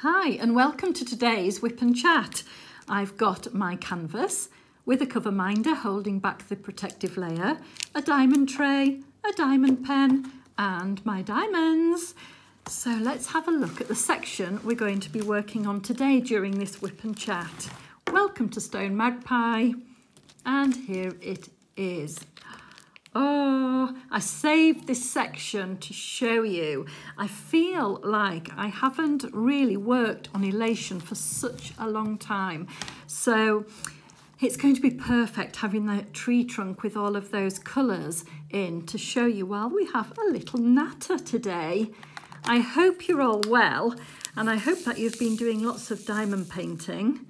Hi and welcome to today's Whip and Chat. I've got my canvas with a cover minder holding back the protective layer, a diamond tray, a diamond pen and my diamonds. So let's have a look at the section we're going to be working on today during this Whip and Chat. Welcome to Stone Magpie, and here it is. Oh, I saved this section to show you. I feel like I haven't really worked on Elation for such a long time. So it's going to be perfect having that tree trunk with all of those colours in to show you while we have a little natter today. I hope you're all well, and I hope that you've been doing lots of diamond painting.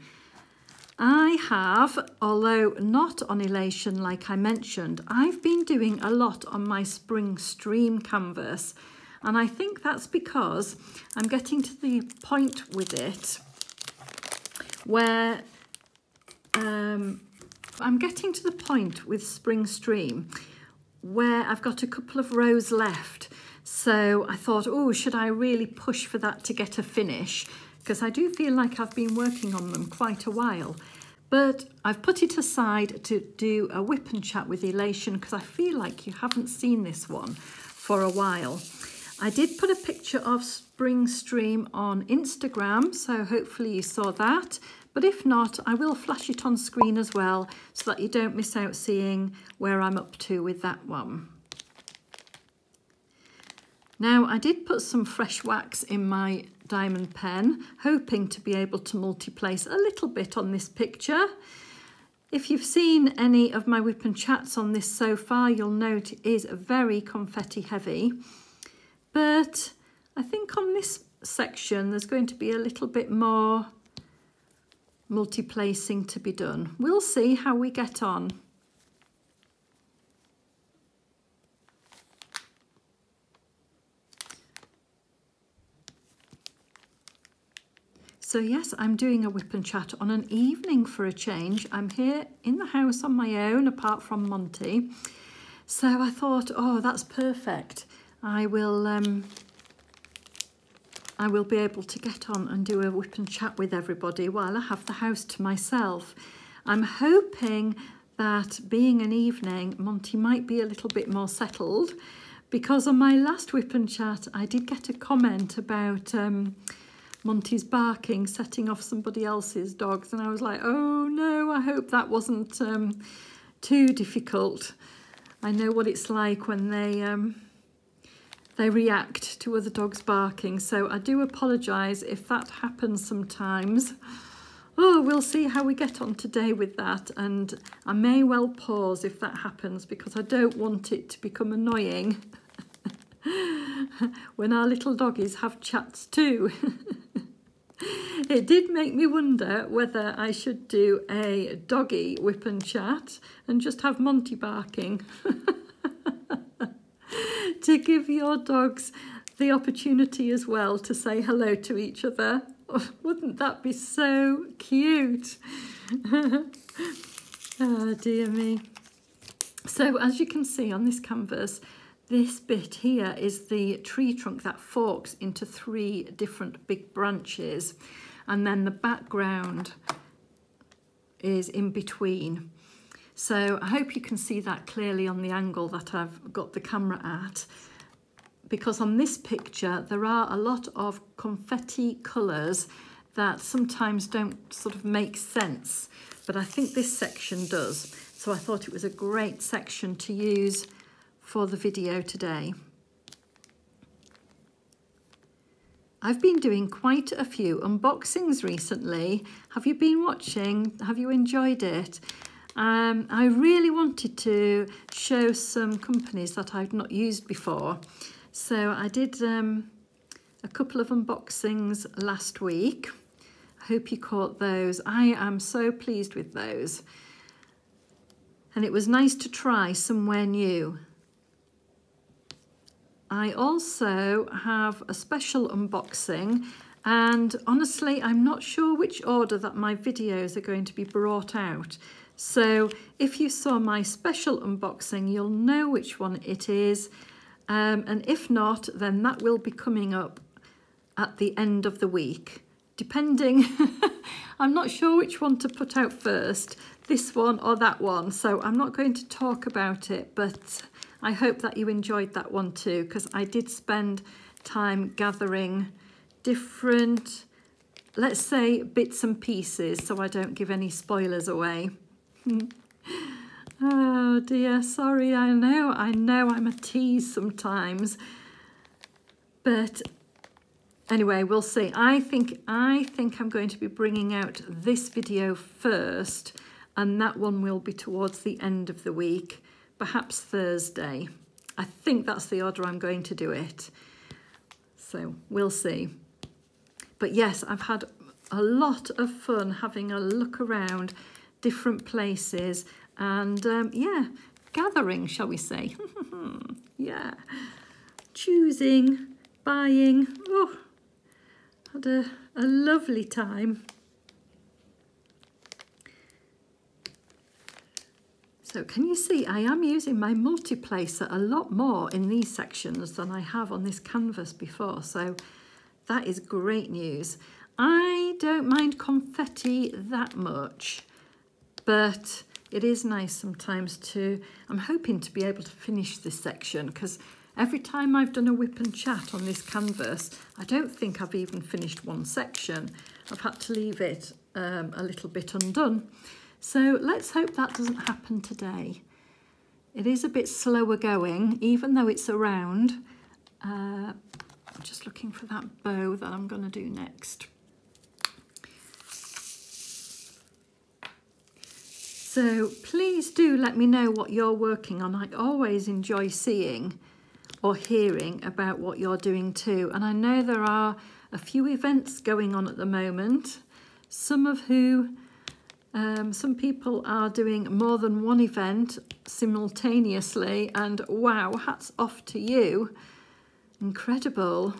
I have, although not on Elation like I mentioned, I've been doing a lot on my Spring Stream canvas, and I think that's because I'm getting to the point with it where I'm getting to the point with Spring Stream where I've got a couple of rows left. So I thought, oh, should I really push for that to get a finish? Because I do feel like I've been working on them quite a while. But I've put it aside to do a Whip and Chat with Elation because I feel like you haven't seen this one for a while. I did put a picture of Spring Stream on Instagram, so hopefully you saw that. But if not, I will flash it on screen as well so that you don't miss out seeing where I'm up to with that one. Now, I did put some fresh wax in my diamond pen, hoping to be able to multi-place a little bit on this picture. If you've seen any of my Whip and Chats on this so far, you'll note it is very confetti heavy. But I think on this section, there's going to be a little bit more multi-placing to be done. We'll see how we get on. So yes, I'm doing a Whip and Chat on an evening for a change. I'm here in the house on my own, apart from Monty. So I thought, oh, that's perfect. I will be able to get on and do a Whip and Chat with everybody while I have the house to myself. I'm hoping that being an evening, Monty might be a little bit more settled, because on my last Whip and Chat, I did get a comment about Monty's barking, setting off somebody else's dogs, and I was like, oh no, I hope that wasn't too difficult. I know what it's like when they react to other dogs barking, so I do apologise if that happens sometimes. Oh, we'll see how we get on today with that, and I may well pause if that happens because I don't want it to become annoying when our little doggies have chats too. It did make me wonder whether I should do a doggy Whip and Chat and just have Monty barking to give your dogs the opportunity as well to say hello to each other. Oh, wouldn't that be so cute? Oh, dear me. So as you can see on this canvas, this bit here is the tree trunk that forks into 3 different big branches, and then the background is in between. So I hope you can see that clearly on the angle that I've got the camera at, because on this picture there are a lot of confetti colours that sometimes don't sort of make sense, but I think this section does. So I thought it was a great section to use for the video today. I've been doing quite a few unboxings recently. Have you been watching? Have you enjoyed it? I really wanted to show some companies that I've not used before. So I did a couple of unboxings last week. I hope you caught those. I am so pleased with those. And it was nice to try somewhere new. I also have a special unboxing, and honestly I'm not sure which order that my videos are going to be brought out. So if you saw my special unboxing, you'll know which one it is, and if not, then that will be coming up at the end of the week. depending, I'm not sure which one to put out first, this one or that one, so I'm not going to talk about it, but I hope that you enjoyed that one too, because I did spend time gathering different, let's say, bits and pieces, so I don't give any spoilers away. Oh dear, sorry, I know I'm a tease sometimes, but anyway, we'll see. I think I'm going to be bringing out this video first, and that one will be towards the end of the week, perhaps Thursday. I think that's the order I'm going to do it. So we'll see. But yes, I've had a lot of fun having a look around different places and yeah, gathering, shall we say. Yeah, choosing, buying. Oh, had a lovely time. So can you see I am using my multiplacer a lot more in these sections than I have on this canvas before, so that is great news. I don't mind confetti that much, but it is nice sometimes to, I'm hoping to be able to finish this section, because every time I've done a whip and chat on this canvas, I don't think I've even finished one section. I've had to leave it a little bit undone. So let's hope that doesn't happen today. It is a bit slower going, even though it's around. I'm just looking for that bow that I'm going to do next. So please do let me know what you're working on. I always enjoy seeing or hearing about what you're doing too. And I know there are a few events going on at the moment, some people are doing more than one event simultaneously, and wow, hats off to you. Incredible.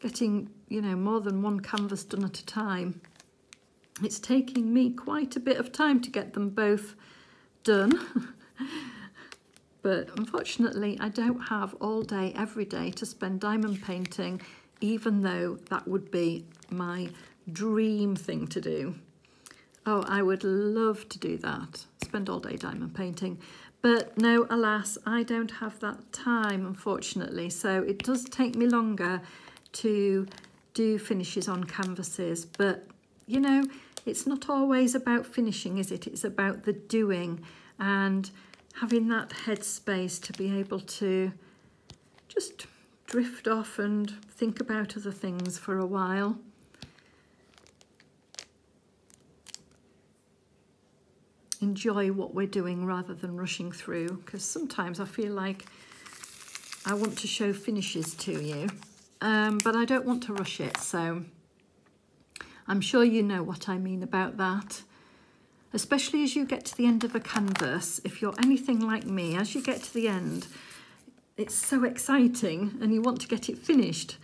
Getting, you know, more than one canvas done at a time. It's taking me quite a bit of time to get them both done. But unfortunately, I don't have all day, every day to spend diamond painting, even though that would be my dream thing to do. Oh, I would love to do that, spend all day diamond painting. But no, alas, I don't have that time, unfortunately. So it does take me longer to do finishes on canvases. But, you know, it's not always about finishing, is it? It's about the doing and having that headspace to be able to just drift off and think about other things for a while. Enjoy what we're doing rather than rushing through, because sometimes I feel like I want to show finishes to you, but I don't want to rush it, so I'm sure you know what I mean about that. Especially as you get to the end of a canvas, if you're anything like me, as you get to the end, it's so exciting and you want to get it finished.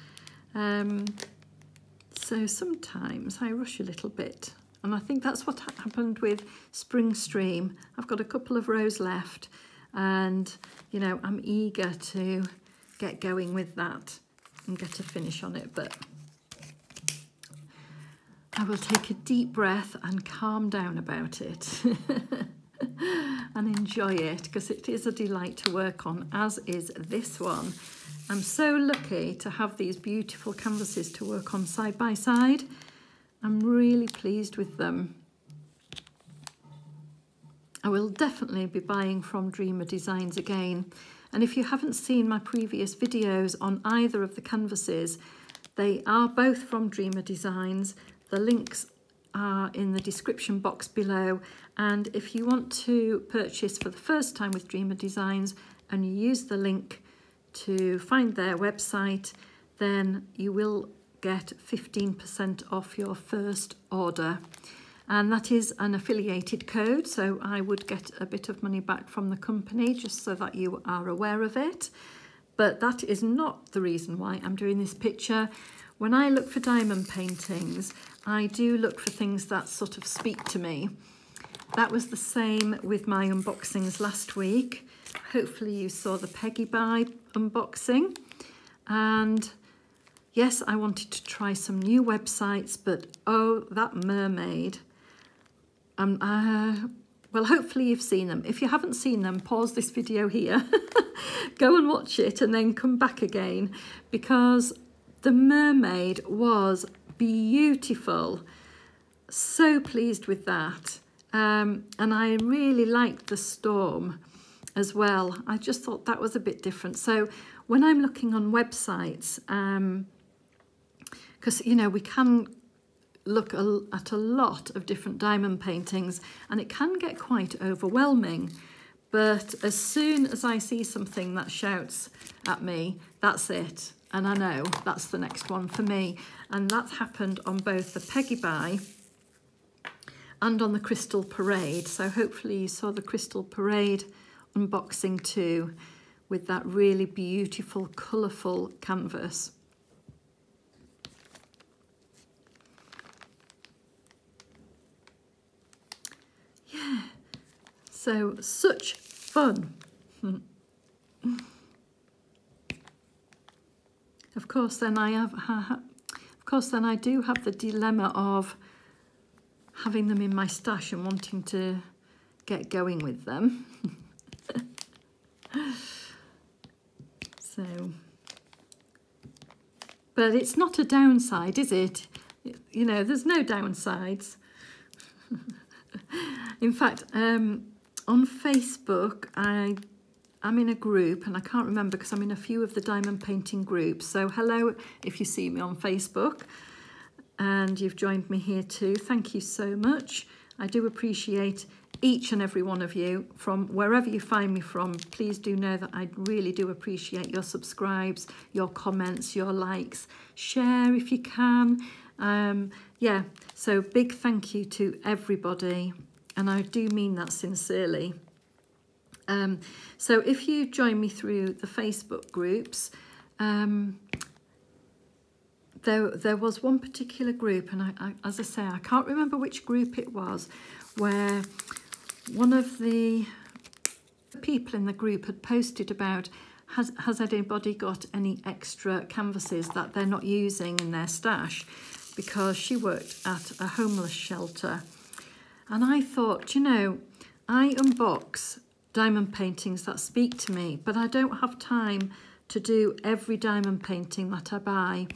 So sometimes I rush a little bit. And I think that's what happened with Spring Stream. I've got a couple of rows left and, you know, I'm eager to get going with that and get a finish on it. But I will take a deep breath and calm down about it and enjoy it, because it is a delight to work on, as is this one. I'm so lucky to have these beautiful canvases to work on side by side. I'm really pleased with them. I will definitely be buying from Dreamer Designs again. And if you haven't seen my previous videos on either of the canvases, they are both from Dreamer Designs. The links are in the description box below. And if you want to purchase for the first time with Dreamer Designs and you use the link to find their website, then you will get 15% off your first order, and that is an affiliated code, so I would get a bit of money back from the company, just so that you are aware of it. But that is not the reason why I'm doing this picture. When I look for diamond paintings, I do look for things that sort of speak to me. That was the same with my unboxings last week. Hopefully you saw the Peggy Buy unboxing, and yes, I wanted to try some new websites, but oh, that mermaid. Well, hopefully you've seen them. If you haven't seen them, pause this video here, go and watch it and then come back again, because the mermaid was beautiful. So pleased with that. And I really liked the storm as well. I just thought that was a bit different. So when I'm looking on websites, because, you know, we can look at a lot of different diamond paintings and it can get quite overwhelming. But as soon as I see something that shouts at me, that's it. And I know that's the next one for me. And that happened on both the Peggy Buy and on the Crystal Parade. So hopefully you saw the Crystal Parade unboxing too, with that really beautiful, colourful canvas. Yeah, so such fun. Of course, then I do have the dilemma of having them in my stash and wanting to get going with them. So, but it's not a downside, is it? You know, there's no downsides. In fact, on Facebook, I'm in a group, and I can't remember because I'm in a few of the diamond painting groups. So hello if you see me on Facebook and you've joined me here too. Thank you so much. I do appreciate each and every one of you from wherever you find me from. Please do know that I really do appreciate your subscribes, your comments, your likes. Share if you can. Yeah, so big thank you to everybody, and I do mean that sincerely. So if you join me through the Facebook groups, there was one particular group, and I, as I say, I can't remember which group it was, where one of the people in the group had posted about, has anybody got any extra canvases that they're not using in their stash, because she worked at a homeless shelter. And I thought, you know, I unbox diamond paintings that speak to me, but I don't have time to do every diamond painting that I buy.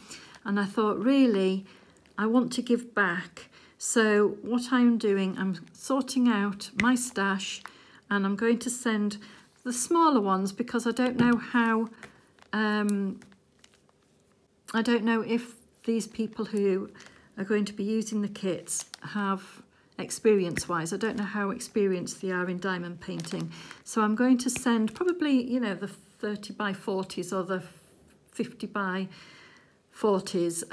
And I thought, really, I want to give back. So what I'm doing, I'm sorting out my stash, and I'm going to send the smaller ones, because I don't know how, I don't know if these people who are going to be using the kits have experience-wise. I don't know how experienced they are in diamond painting. So I'm going to send probably, you know, the 30 by 40s or the 50 by 40s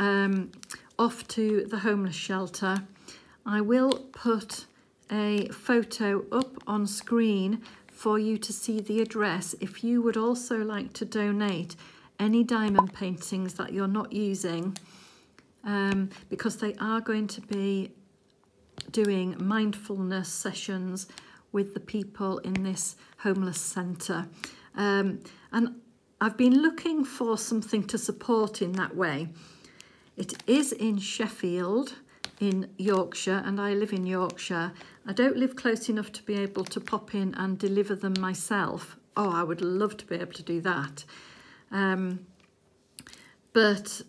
off to the homeless shelter. I will put a photo up on screen for you to see the address if you would also like to donate any diamond paintings that you're not using, because they are going to be doing mindfulness sessions with the people in this homeless centre. And I've been looking for something to support in that way. It is in Sheffield, in Yorkshire, and I live in Yorkshire. I don't live close enough to be able to pop in and deliver them myself. Oh, I would love to be able to do that. But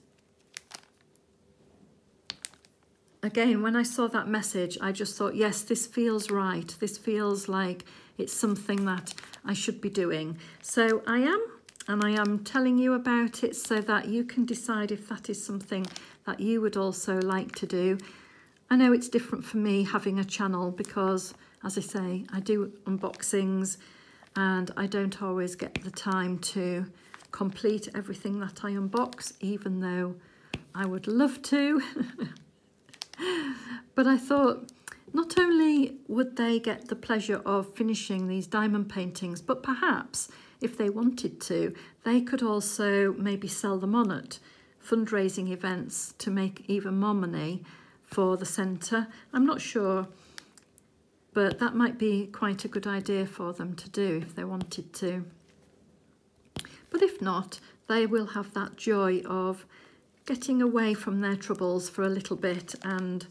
again, when I saw that message, I just thought, yes, this feels right. This feels like it's something that I should be doing. So I am, and I am telling you about it so that you can decide if that is something that you would also like to do. I know it's different for me having a channel because, as I say, I do unboxings and I don't always get the time to complete everything that I unbox, even though I would love to. But I thought, not only would they get the pleasure of finishing these diamond paintings, but perhaps if they wanted to, they could also maybe sell them on at fundraising events to make even more money for the centre. I'm not sure, but that might be quite a good idea for them to do if they wanted to. But if not, they will have that joy of getting away from their troubles for a little bit and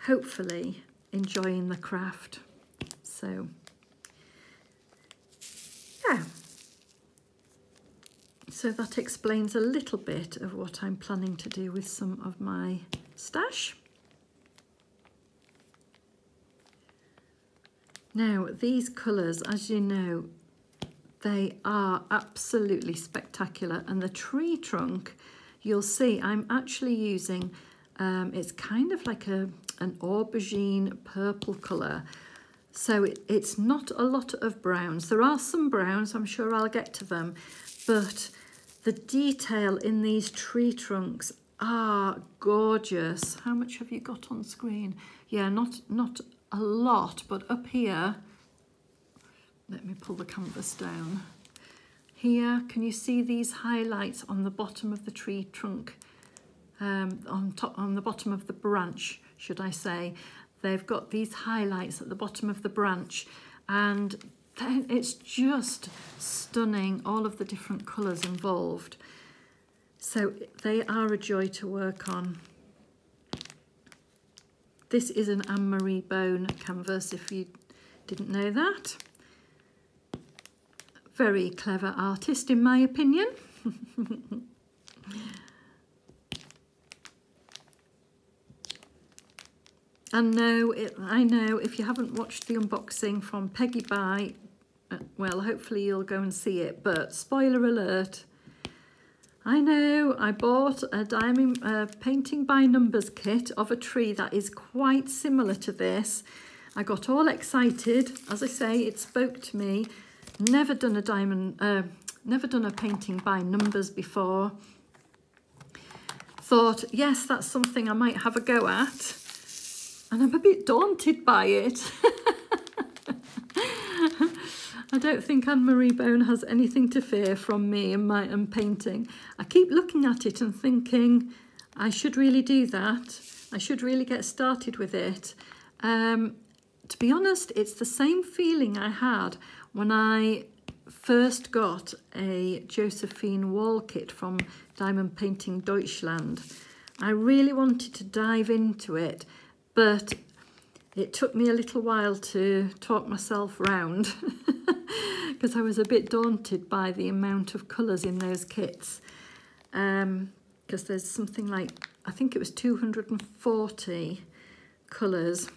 hopefully enjoying the craft. So, yeah. So that explains a little bit of what I'm planning to do with some of my stash. Now, these colours, as you know, they are absolutely spectacular, and the tree trunk, you'll see I'm actually using, it's kind of like an aubergine purple colour. So it's not a lot of browns. There are some browns, I'm sure I'll get to them, but the detail in these tree trunks are gorgeous. How much have you got on screen? Yeah, not a lot, but up here, let me pull the canvas down. Here, can you see these highlights on the bottom of the tree trunk? On the bottom of the branch, should I say. They've got these highlights at the bottom of the branch, and then it's just stunning, all of the different colours involved. So they are a joy to work on. This is an Anne-Marie Bone canvas, if you didn't know that. Very clever artist, in my opinion. And no, I know if you haven't watched the unboxing from Peggy By, well, hopefully you'll go and see it, but spoiler alert, I know I bought a diamond painting by numbers kit of a tree that is quite similar to this. I got all excited. As I say, it spoke to me. Never done a painting by numbers before. Thought, yes, that's something I might have a go at. And I'm a bit daunted by it. I don't think Anne-Marie Bone has anything to fear from me and my painting. I keep looking at it and thinking, I should really do that. I should really get started with it. To be honest, it's the same feeling I had when I first got a Josephine wall kit from Diamond Painting Deutschland. I really wanted to dive into it, but it took me a little while to talk myself round because I was a bit daunted by the amount of colours in those kits. Because there's something like, I think it was 240 colours.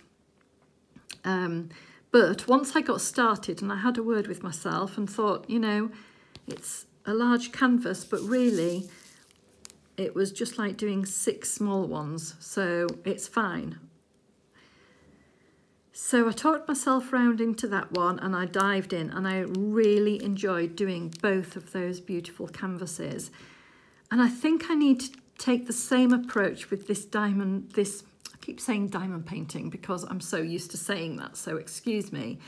But once I got started and I had a word with myself and thought, you know, it's a large canvas, but really it was just like doing 6 small ones, so it's fine. So I talked myself round into that one and I dived in, and I really enjoyed doing both of those beautiful canvases. And I think I need to take the same approach with this diamond, I keep saying diamond painting because I'm so used to saying that, so excuse me.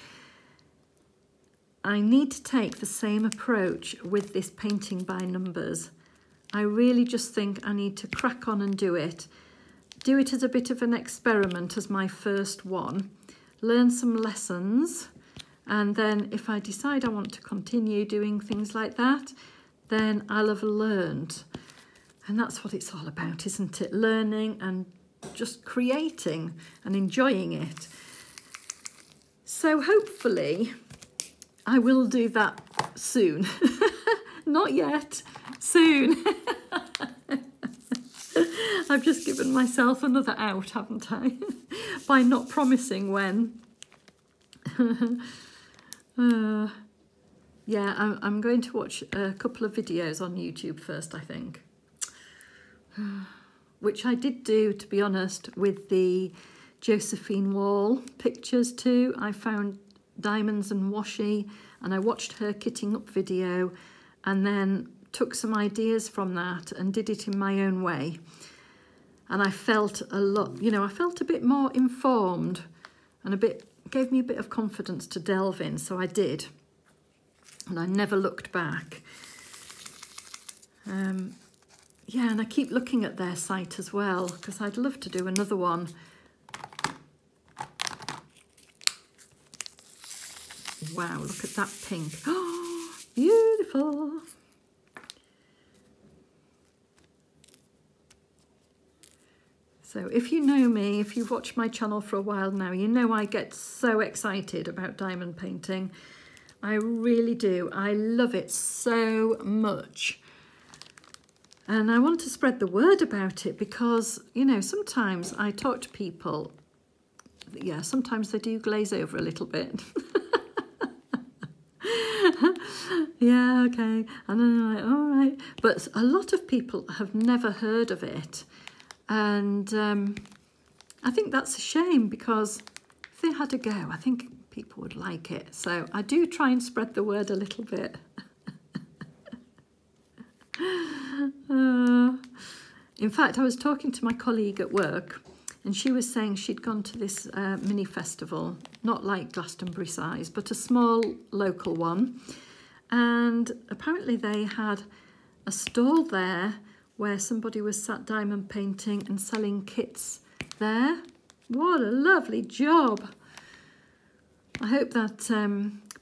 I need to take the same approach with this painting by numbers. I really just think I need to crack on and do it. Do it as a bit of an experiment as my first one. Learn some lessons, and then if I decide I want to continue doing things like that, then I'll have learned. And that's what it's all about, isn't it? Learning and just creating and enjoying it. So hopefully I will do that soon. Not yet, soon. I've just given myself another out, haven't I? By not promising when. Yeah, I'm going to watch a couple of videos on YouTube first, I think. Which I did do, to be honest, with the Josephine Wall pictures too. I found diamonds and washi, and I watched her kitting up video, and then took some ideas from that and did it in my own way. And I felt a lot, you know, I felt a bit more informed and gave me a bit of confidence to delve in, so I did. And I never looked back. Yeah, and I keep looking at their site as well, because I'd love to do another one. Wow, look at that pink. Oh, beautiful. So if you know me, if you've watched my channel for a while now, you know I get so excited about diamond painting. I really do. I love it so much. And I want to spread the word about it because, you know, sometimes I talk to people, yeah, sometimes they do glaze over a little bit. Yeah, okay. And then I'm like, all right. But a lot of people have never heard of it. And I think that's a shame because if they had a go, I think people would like it. So I do try and spread the word a little bit. In fact, I was talking to my colleague at work and she was saying she'd gone to this mini festival, not like Glastonbury size, but a small local one. And apparently they had a stall there where somebody was sat diamond painting and selling kits there. What a lovely job. I hope that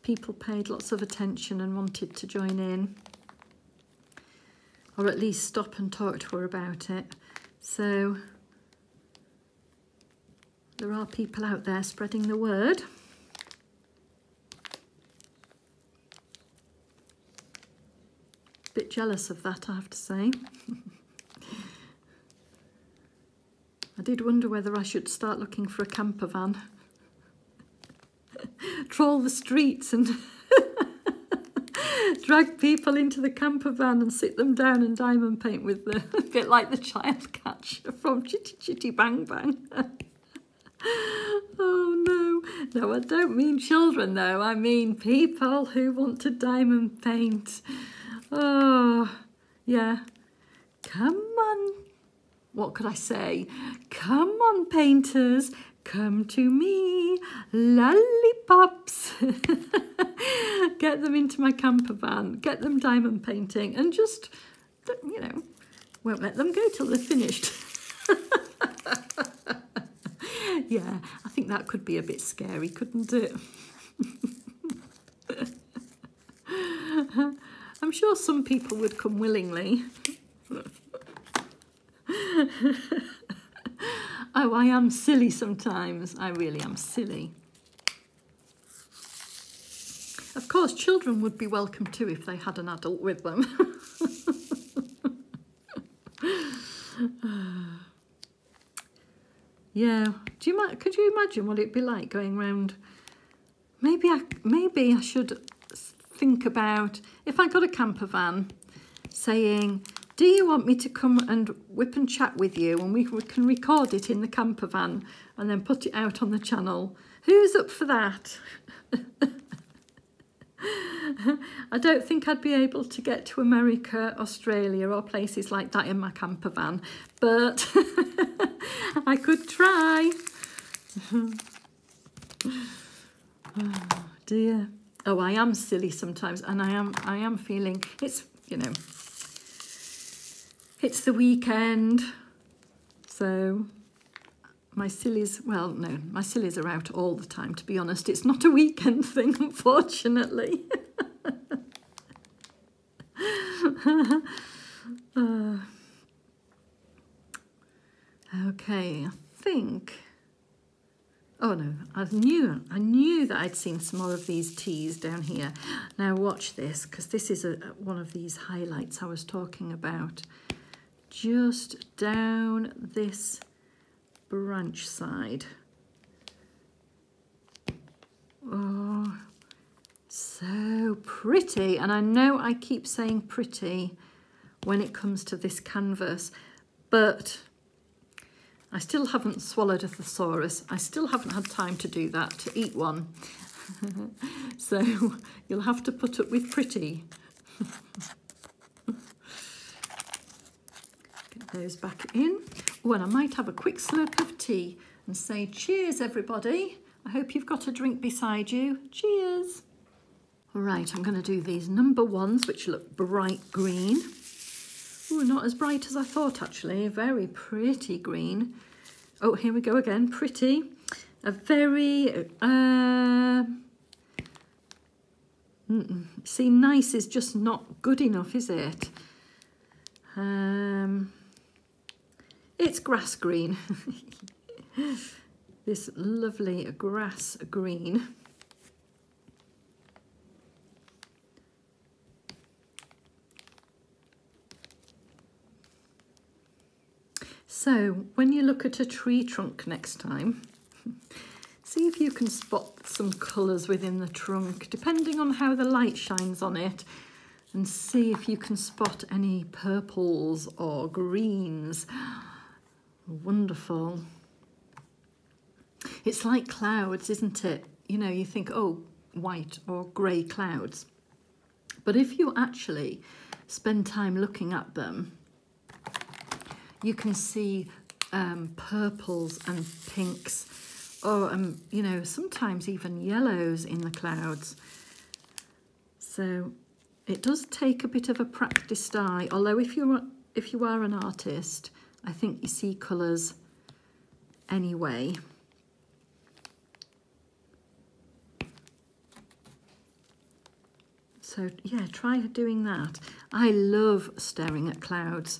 people paid lots of attention and wanted to join in, or at least stop and talk to her about it. So there are people out there spreading the word. Bit jealous of that, I have to say. I did wonder whether I should start looking for a camper van. Trawl the streets and drag people into the camper van and sit them down and diamond paint with them, a bit like the child catcher from Chitty Chitty Bang Bang. Oh no, no, I don't mean children though, I mean people who want to diamond paint. Oh, yeah. Come on. What could I say? Come on, painters. Come to me. Lollipops. Get them into my camper van. Get them diamond painting and just, you know, won't let them go till they're finished. Yeah, I think that could be a bit scary, couldn't it? I'm sure some people would come willingly. Oh, I am silly sometimes. I really am silly. Of course, children would be welcome too if they had an adult with them. Yeah. Could you imagine what it'd be like going round? Maybe I should think about, if I got a camper van, saying, do you want me to come and whip and chat with you, and we can record it in the camper van and then put it out on the channel? Who's up for that? I don't think I'd be able to get to America, Australia or places like that in my camper van, but I could try. Oh dear. Oh, I am silly sometimes, and I am feeling it's, you know, it's the weekend, so my sillies, well, no, my sillies are out all the time, to be honest. It's not a weekend thing, unfortunately. Okay, I think, oh no, I knew that I'd seen some more of these teas down here. Now watch this, because this is one of these highlights I was talking about. Just down this branch side. Oh, so pretty. And I know I keep saying pretty when it comes to this canvas, but I still haven't swallowed a thesaurus. I still haven't had time to do that, to eat one. So you'll have to put up with pretty. Get those back in. Oh, and I might have a quick slurp of tea and say cheers, everybody. I hope you've got a drink beside you. Cheers. All right, I'm going to do these number ones, which look bright green. Oh, not as bright as I thought, actually. Very pretty green. Oh, here we go again. Pretty. A very... See, nice is just not good enough, is it? It's grass green. This lovely grass green. So when you look at a tree trunk next time, see if you can spot some colours within the trunk, depending on how the light shines on it, and see if you can spot any purples or greens. Wonderful. It's like clouds, isn't it? You know, you think, oh, white or grey clouds. But if you actually spend time looking at them, you can see purples and pinks, or you know, sometimes even yellows in the clouds. So it does take a bit of a practiced eye, although if you are an artist, I think you see colours anyway. So yeah, try doing that. I love staring at clouds.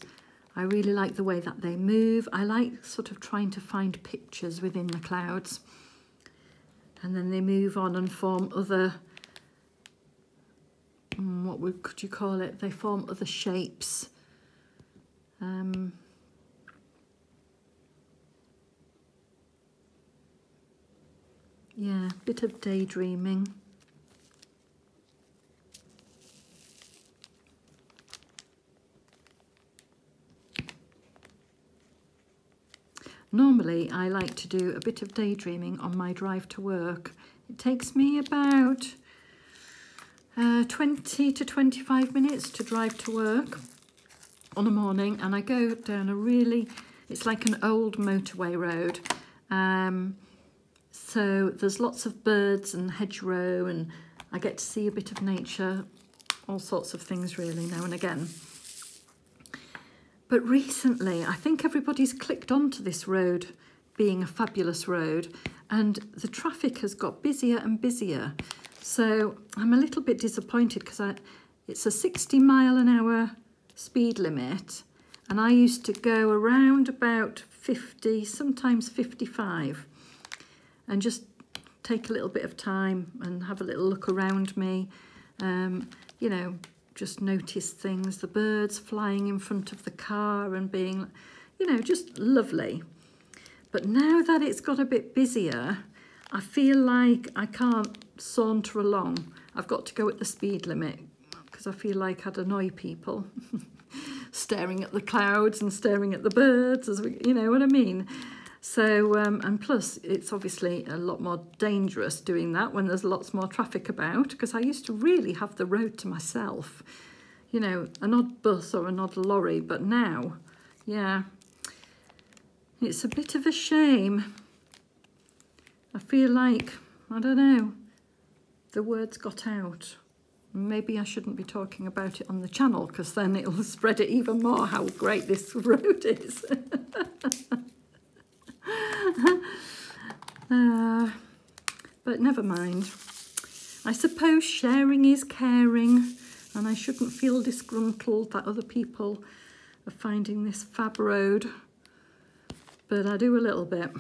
I really like the way that they move. I like sort of trying to find pictures within the clouds. And then they move on and form other, could you call it? They form other shapes. Yeah, bit of daydreaming. Normally, I like to do a bit of daydreaming on my drive to work. It takes me about 20 to 25 minutes to drive to work on a morning, and I go down a really, it's like an old motorway road. So there's lots of birds and hedgerow, and I get to see a bit of nature, all sorts of things really now and again. But recently, I think everybody's clicked onto this road being a fabulous road, and the traffic has got busier and busier. So I'm a little bit disappointed because it's a 60-mile-an-hour speed limit, and I used to go around about 50, sometimes 55, and just take a little bit of time and have a little look around me, you know, just notice things, the birds flying in front of the car and being, you know, just lovely. But now that it's got a bit busier, I feel like I can't saunter along. I've got to go at the speed limit because I feel like I'd annoy people staring at the clouds and staring at the birds, as we, you know what I mean. So, and plus it's obviously a lot more dangerous doing that when there's lots more traffic about, because I used to really have the road to myself, you know, an odd bus or an odd lorry, but now, yeah, it's a bit of a shame. I feel like, I don't know, the word's got out. Maybe I shouldn't be talking about it on the channel, because then it'll spread it even more how great this road is. But never mind. I suppose sharing is caring, and I shouldn't feel disgruntled that other people are finding this fab road, but I do a little bit.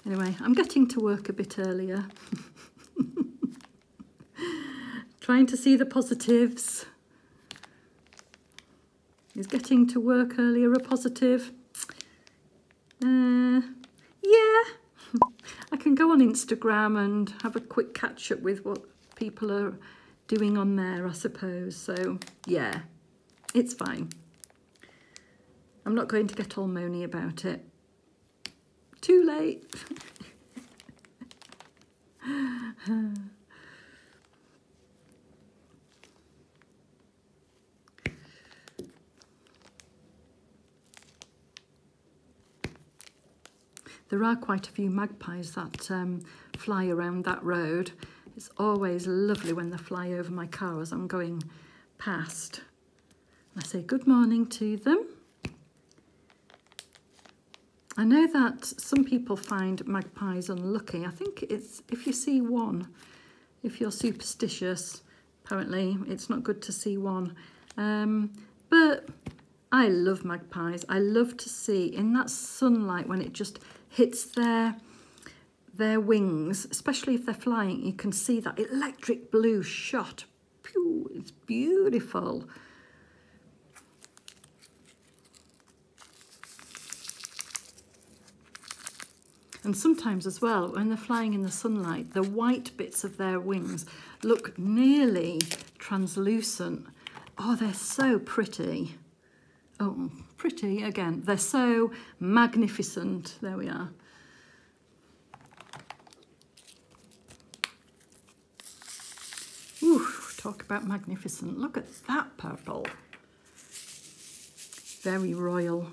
Anyway, I'm getting to work a bit earlier. Trying to see the positives. Is getting to work earlier a positive? Yeah. I can go on Instagram and have a quick catch up with what people are doing on there, I suppose. So, yeah, it's fine. I'm not going to get all moany about it. Too late. There are quite a few magpies that fly around that road. It's always lovely when they fly over my car as I'm going past. I say good morning to them. I know that some people find magpies unlucky. I think it's if you see one, if you're superstitious, apparently it's not good to see one. But I love magpies. I love to see in that sunlight when it just hits their wings, especially if they're flying, you can see that electric blue shot. Pew, it's beautiful. And sometimes as well, when they're flying in the sunlight, the white bits of their wings look nearly translucent. Oh, they're so pretty. Oh, pretty again. They're so magnificent. There we are. Ooh, talk about magnificent. Look at that purple. Very royal.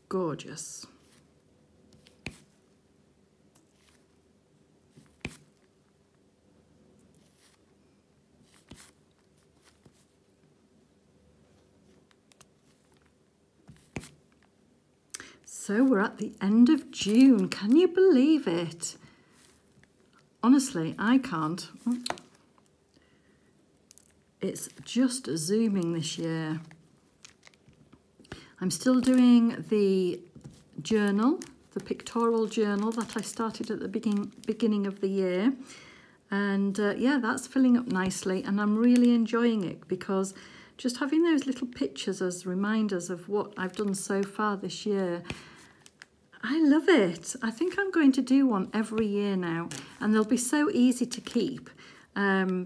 Gorgeous. So we're at the end of June. Can you believe it? Honestly, I can't. It's just zooming this year. I'm still doing the journal, the pictorial journal that I started at the beginning of the year. And yeah, that's filling up nicely and I'm really enjoying it because just having those little pictures as reminders of what I've done so far this year, I love it. I think I'm going to do one every year now and they'll be so easy to keep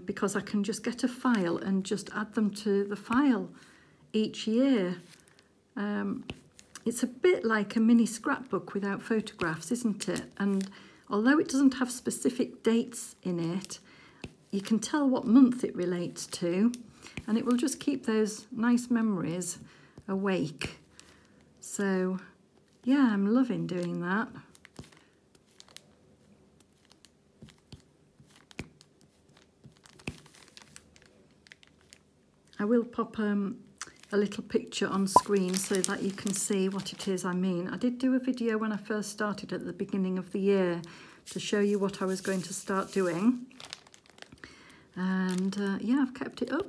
because I can just get a file and just add them to the file each year. It's a bit like a mini scrapbook without photographs, isn't it? And although it doesn't have specific dates in it, you can tell what month it relates to, and it will just keep those nice memories awake. So, yeah, I'm loving doing that. I will pop a little picture on screen so that you can see what it is I mean. I did do a video when I first started at the beginning of the year to show you what I was going to start doing. And yeah, I've kept it up.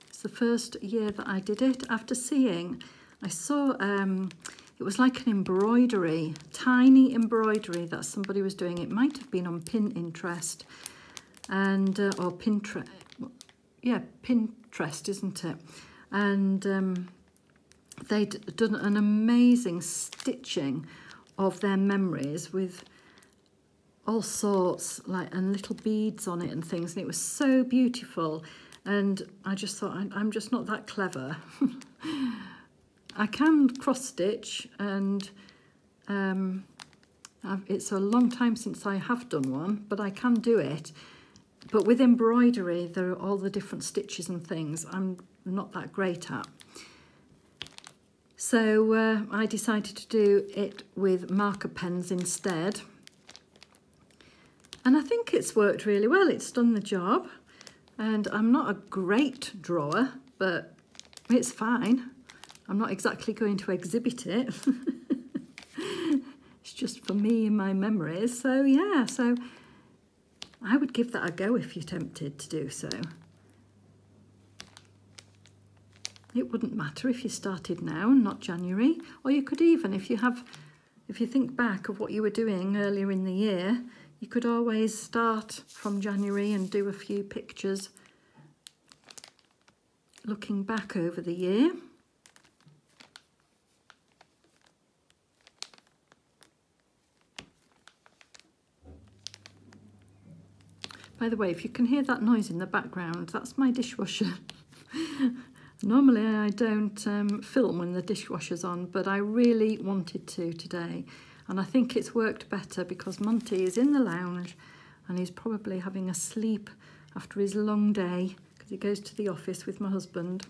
It's the first year that I did it after seeing, I saw it was like an embroidery, tiny embroidery that somebody was doing. It might have been on Pinterest and or Pinterest. Yeah, Pinterest, isn't it? And they'd done an amazing stitching of their memories with all sorts, like, and little beads on it and things, and it was so beautiful. And I just thought, I'm just not that clever. I can cross stitch, and it's a long time since I have done one, but I can do it. But with embroidery, there are all the different stitches and things I'm not that great at. So I decided to do it with marker pens instead. And I think it's worked really well. It's done the job. And I'm not a great drawer, but it's fine. I'm not exactly going to exhibit it. It's just for me and my memories. So yeah, so I would give that a go if you're tempted to do so. It wouldn't matter if you started now and not January, or you could even, if you think back of what you were doing earlier in the year, you could always start from January and do a few pictures looking back over the year. By the way, if you can hear that noise in the background, that's my dishwasher. Normally I don't film when the dishwasher's on, but I really wanted to today. And I think it's worked better because Monty is in the lounge and he's probably having a sleep after his long day because he goes to the office with my husband.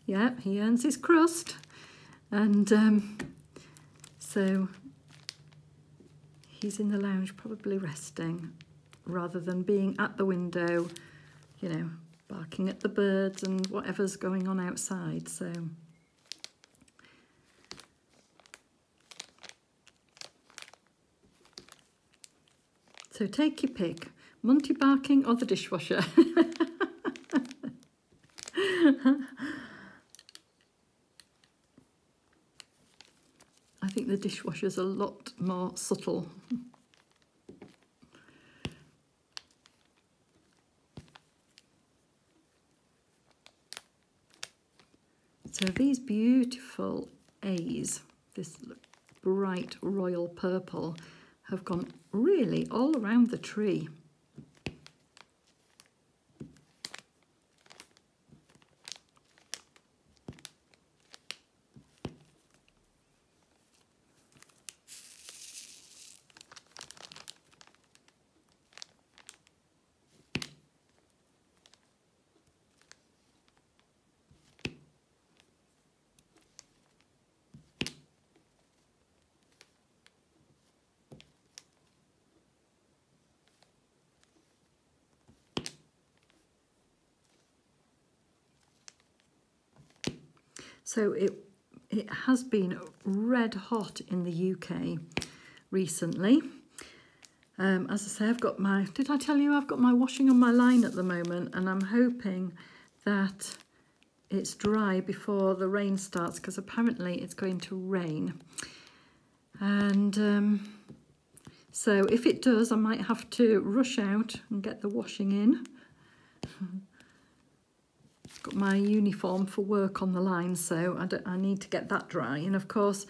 Yeah, he earns his crust. And so he's in the lounge probably resting, rather than being at the window, you know, barking at the birds and whatever's going on outside. So So take your pick, Monty barking or the dishwasher. I think the dishwasher's a lot more subtle. So these beautiful A's, this bright royal purple, have gone really all around the tree. So it has been red hot in the UK recently. As I say, I've got my, did I tell you I've got my washing on my line at the moment, and I'm hoping that it's dry before the rain starts, because apparently it's going to rain. And so if it does, I might have to rush out and get the washing in. Got my uniform for work on the line, so I need to get that dry. And of course,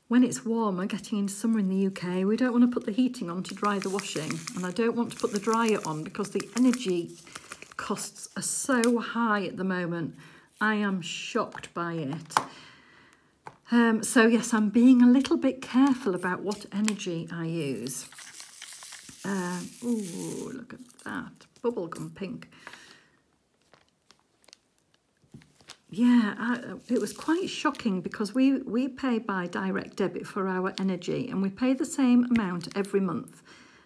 when it's warmer, getting into summer in the UK, we don't want to put the heating on to dry the washing, and I don't want to put the dryer on because the energy costs are so high at the moment. I am shocked by it. So yes, I'm being a little bit careful about what energy I use. Ooh, look at that, bubblegum pink. Yeah, it was quite shocking because we pay by direct debit for our energy, and we pay the same amount every month.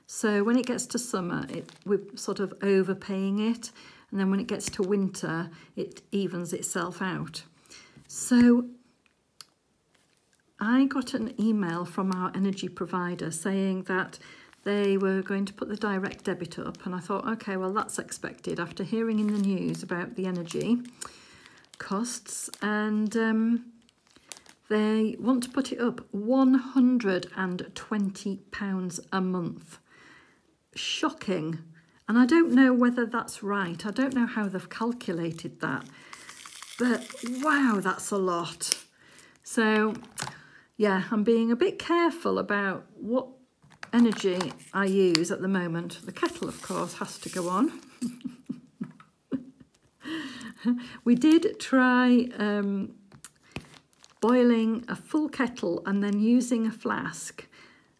So when it gets to summer, we're sort of overpaying it, and then when it gets to winter, it evens itself out. So I got an email from our energy provider saying that they were going to put the direct debit up, and I thought, okay, well, that's expected after hearing in the news about the energy costs, and they want to put it up £120 a month. Shocking. And I don't know whether that's right. I don't know how they've calculated that, but wow, that's a lot. So yeah, I'm being a bit careful about what energy I use at the moment. The kettle, of course, has to go on. We did try boiling a full kettle and then using a flask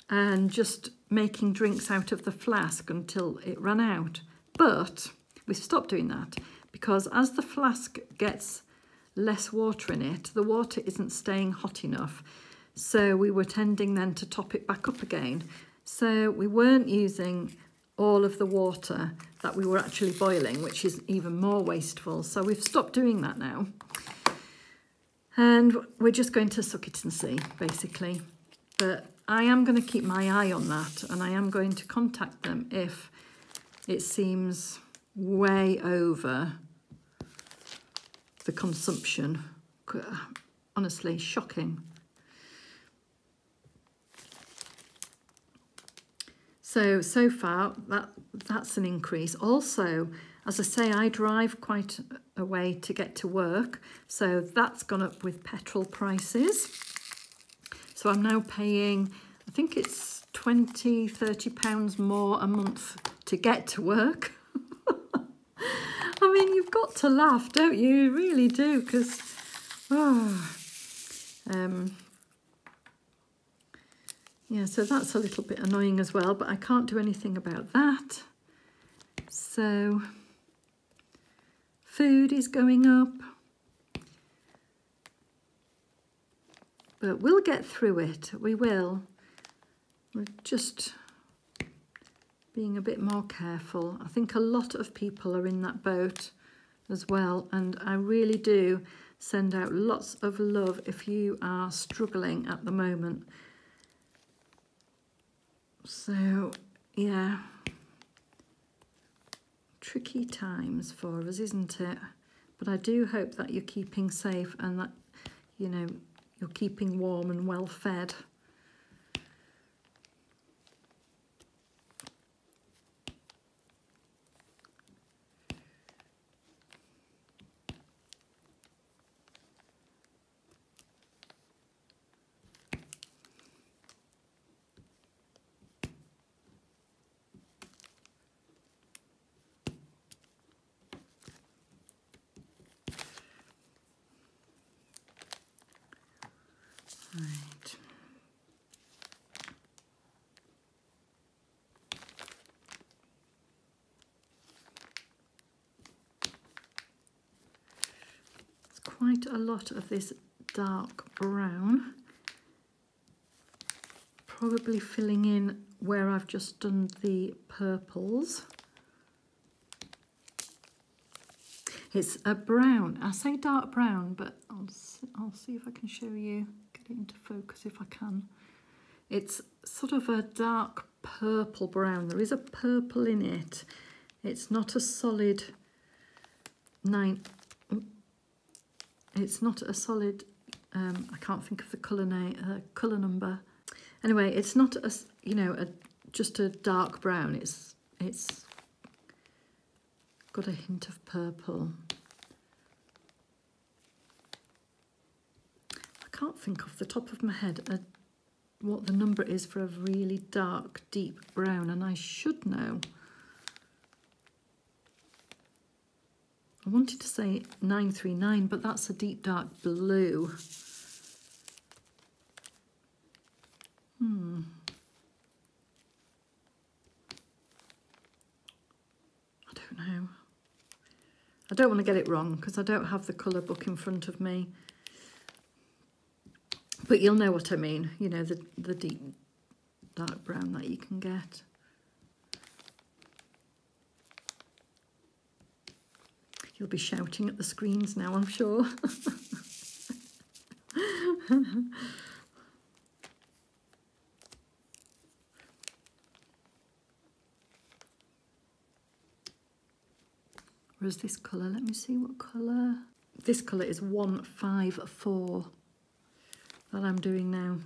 and just making drinks out of the flask until it ran out. But we've stopped doing that because as the flask gets less water in it, the water isn't staying hot enough. So we were tending then to top it back up again. So we weren't using all of the water that we were actually boiling, which is even more wasteful. So we've stopped doing that now. And we're just going to suck it and see, basically. But I am going to keep my eye on that, and I am going to contact them if it seems way over the consumption. Honestly, shocking. So far, that's an increase. Also, as I say, I drive quite a way to get to work, so that's gone up with petrol prices. So I'm now paying, I think it's £20–30 more a month to get to work. I mean, you've got to laugh, don't you? You really do, because yeah, so that's a little bit annoying as well, but I can't do anything about that. So food is going up, but we'll get through it. We will. We're just being a bit more careful. I think a lot of people are in that boat as well, and I really do send out lots of love if you are struggling at the moment. So yeah, tricky times for us, isn't it? But I do hope that you're keeping safe and that, you know, you're keeping warm and well fed. Right. It's quite a lot of this dark brown, probably filling in where I've just done the purples. It's a brown, I say dark brown, but I'll see if I can show you, get it into focus if I can. It's sort of a dark purple brown. There is a purple in it. It's not a solid it's not a solid, I can't think of the colour number. Anyway, it's not a, you know, just a dark brown. It's got a hint of purple. I can't think off the top of my head what the number is for a really dark, deep brown, and I should know. I wanted to say 939, but that's a deep, dark blue. I don't know. I don't want to get it wrong because I don't have the colour book in front of me. But you'll know what I mean, you know, the deep dark brown that you can get. You'll be shouting at the screens now, I'm sure. Where's this colour? Let me see what colour. This colour is 154 that I'm doing now.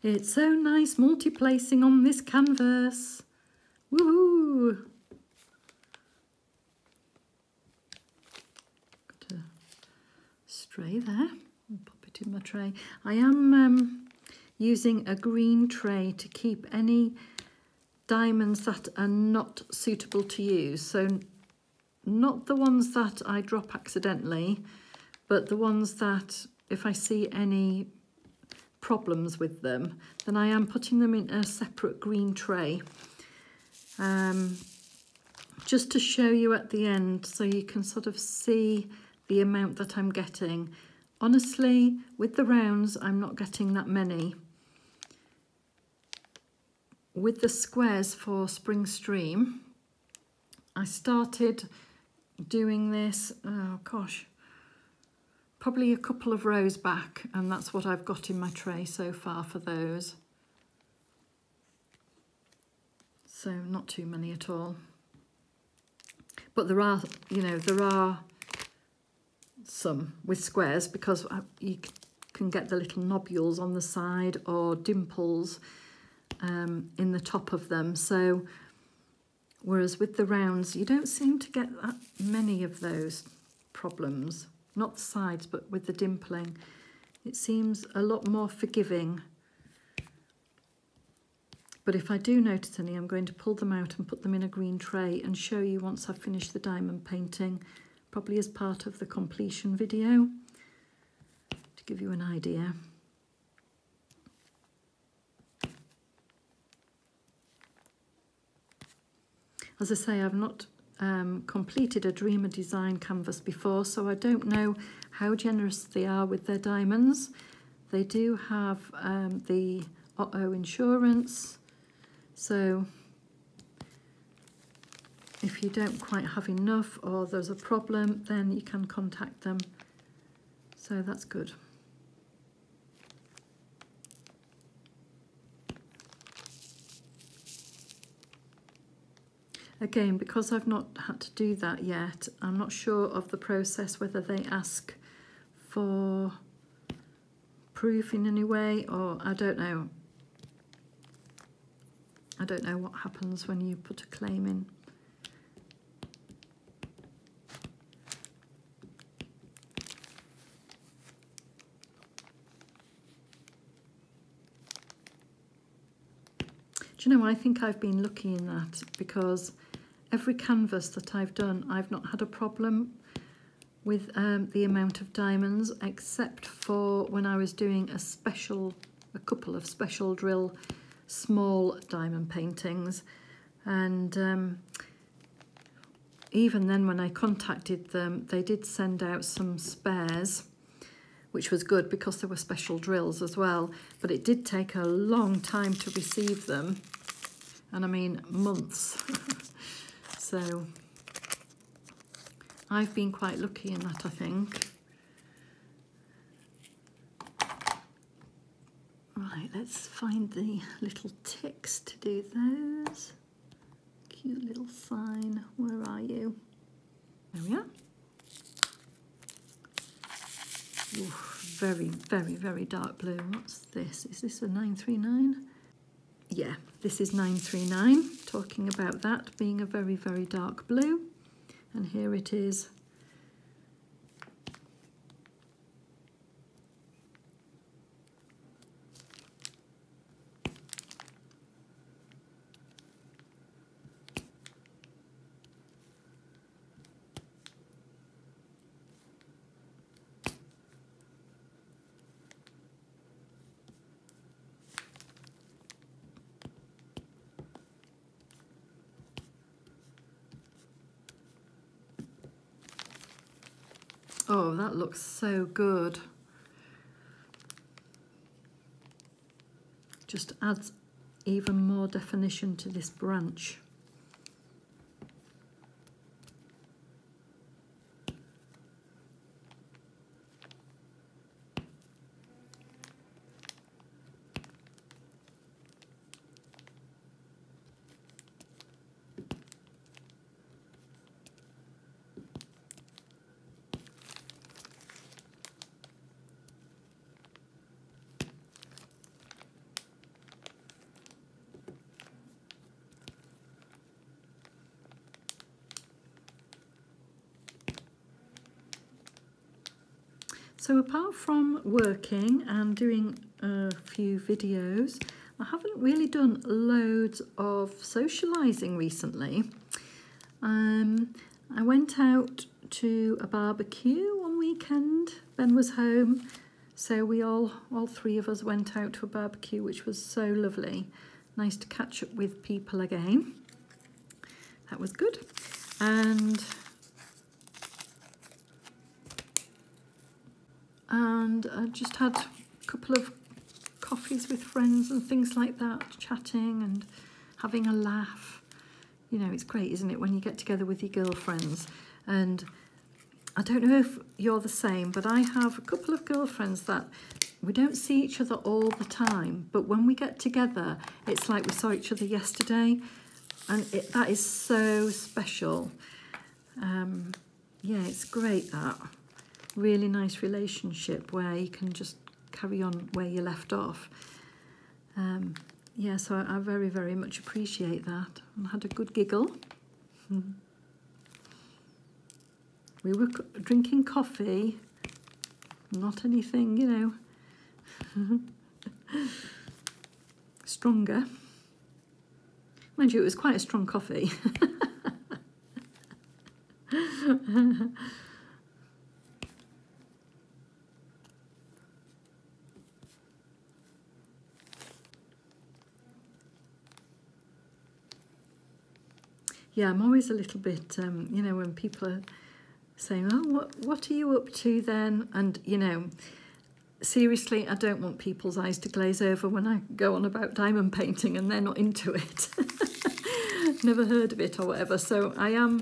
It's so nice multi-placing on this canvas. Woohoo! Got a stray there. I'll pop it in my tray. I am using a green tray to keep any diamonds that are not suitable to use. So not the ones that I drop accidentally, but the ones that if I see any problems with them, then I am putting them in a separate green tray. Just to show you at the end so you can sort of see the amount that I'm getting. Honestly, with the rounds, I'm not getting that many. With the squares for Spring Stream, I started doing this, oh gosh, probably a couple of rows back, and that's what I've got in my tray so far for those. So not too many at all. But there are, you know, there are some with squares because you can get the little nobules on the side or dimples in the top of them. So whereas with the rounds, you don't seem to get that many of those problems. Not the sides, but with the dimpling. It seems a lot more forgiving. But if I do notice any, I'm going to pull them out and put them in a green tray and show you once I've finished the diamond painting, probably as part of the completion video, to give you an idea. As I say, I've not completed a Dreamer design canvas before, so I don't know how generous they are with their diamonds. They do have the Otto insurance, So if you don't quite have enough or there's a problem, then you can contact them. So that's good. Again, because I've not had to do that yet, I'm not sure of the process, whether they ask for proof in any way, or I don't know. I don't know what happens when you put a claim in. Do you know, I think I've been lucky in that, because every canvas that I've done, I've not had a problem with the amount of diamonds, except for when I was doing a couple of special drill small diamond paintings. And even then, when I contacted them, they did send out some spares, which was good because there were special drills as well. But it did take a long time to receive them, and I mean months. So I've been quite lucky in that, I think. Right, let's find the little ticks to do those. Cute little sign. Where are you? There we are. Ooh, very, very, very dark blue. What's this? Is this a 939? Yeah, this is 939. Talking about that being a very, very dark blue. And here it is. Oh, that looks so good. Just adds even more definition to this branch. So apart from working and doing a few videos, I haven't really done loads of socialising recently. I went out to a barbecue one weekend. Ben was home, so we all three of us went out to a barbecue, which was so lovely. Nice to catch up with people again. That was good. And I just had a couple of coffees with friends and things like that, chatting and having a laugh. You know, it's great, isn't it, when you get together with your girlfriends? And I don't know if you're the same, but I have a couple of girlfriends that we don't see each other all the time, but when we get together, it's like we saw each other yesterday, and that is so special. Yeah, it's great, that. Really nice relationship where you can just carry on where you left off. Yeah, so I very, very much appreciate that. I had a good giggle. We were drinking coffee, not anything, you know, stronger. Mind you, it was quite a strong coffee. Yeah, I'm always a little bit, you know, when people are saying, oh, what are you up to then? And, you know, seriously, I don't want people's eyes to glaze over when I go on about diamond painting and they're not into it. Never heard of it or whatever. So I am,